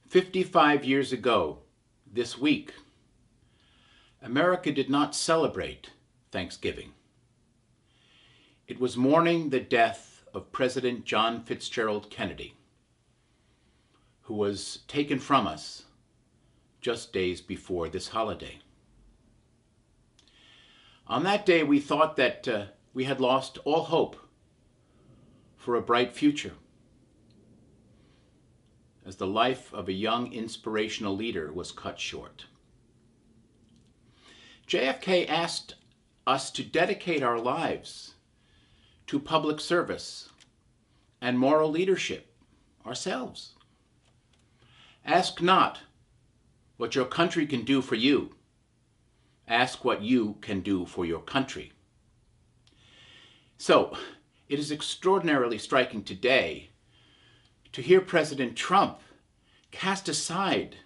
55 years ago, this week, America did not celebrate Thanksgiving. It was mourning the death of President John Fitzgerald Kennedy, who was taken from us just days before this holiday. On that day, we thought that we had lost all hope for a bright future, as the life of a young inspirational leader was cut short. JFK asked us to dedicate our lives to public service and moral leadership ourselves. Ask not what your country can do for you. Ask what you can do for your country. So, it is extraordinarily striking today to hear President Trump cast aside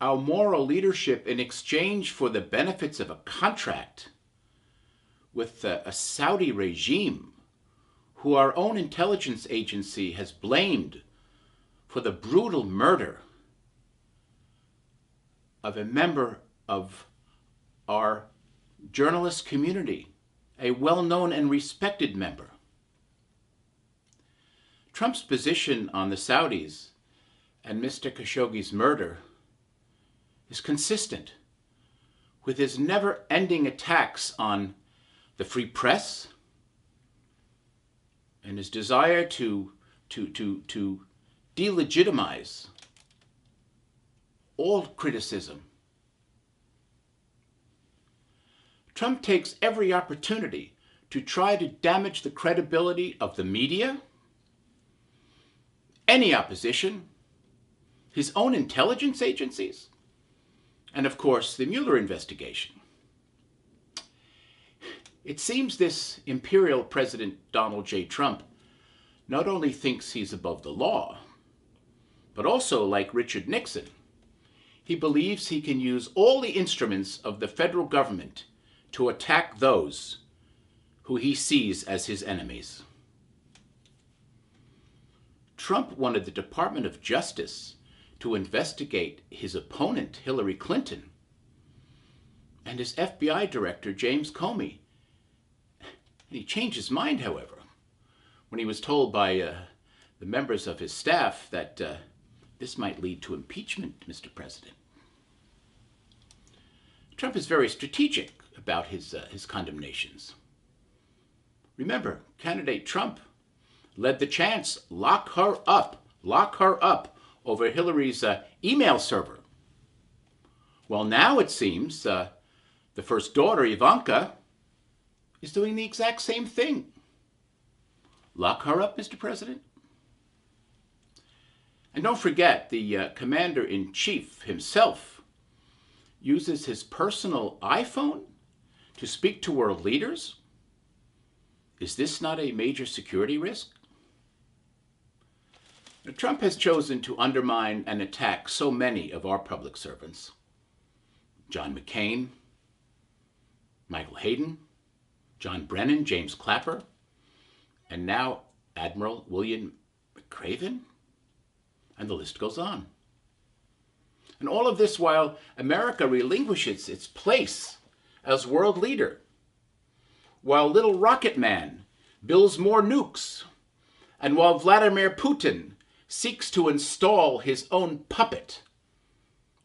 our moral leadership in exchange for the benefits of a contract with a Saudi regime who our own intelligence agency has blamed for the brutal murder of a member of our journalist community, a well-known and respected member. Trump's position on the Saudis and Mr. Khashoggi's murder is consistent with his never-ending attacks on the free press and his desire to delegitimize all criticism. Trump takes every opportunity to try to damage the credibility of the media, any opposition, his own intelligence agencies, and of course the Mueller investigation. It seems this imperial President Donald J. Trump not only thinks he's above the law, but also, like Richard Nixon, he believes he can use all the instruments of the federal government to attack those who he sees as his enemies. Trump wanted the Department of Justice to investigate his opponent, Hillary Clinton, and his FBI director, James Comey. He changed his mind, however, when he was told by the members of his staff that this might lead to impeachment, Mr. President. Trump is very strategic about his condemnations. Remember, candidate Trump led the chants, lock her up over Hillary's email server. Well, now it seems the first daughter, Ivanka, is doing the exact same thing. Lock her up, Mr. President. And don't forget, the commander-in-chief himself uses his personal iPhone to speak to world leaders. Is this not a major security risk? Now, Trump has chosen to undermine and attack so many of our public servants. John McCain, Michael Hayden, John Brennan, James Clapper, and now Admiral William McRaven, and the list goes on. And all of this while America relinquishes its place as world leader, while little Rocket Man builds more nukes, and while Vladimir Putin seeks to install his own puppet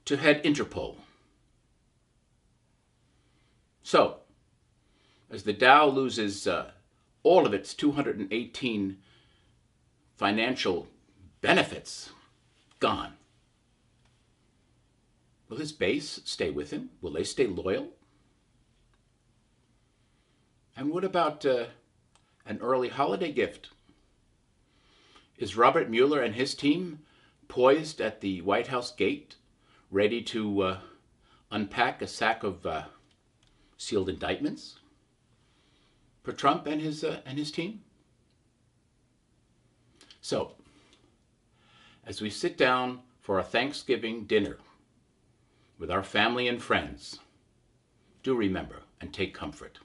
to head Interpol. So, as the Dow loses all of its 218 financial benefits, gone, will his base stay with him? Will they stay loyal? And what about an early holiday gift? Is Robert Mueller and his team poised at the White House gate, ready to unpack a sack of sealed indictments for Trump and his team? So, as we sit down for our Thanksgiving dinner with our family and friends, do remember and take comfort.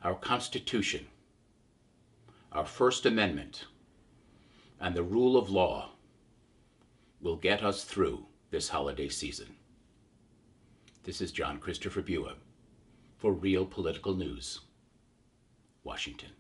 Our Constitution, our First Amendment, and the rule of law will get us through this holiday season. This is John Christopher Bua for Real Political News, Washington.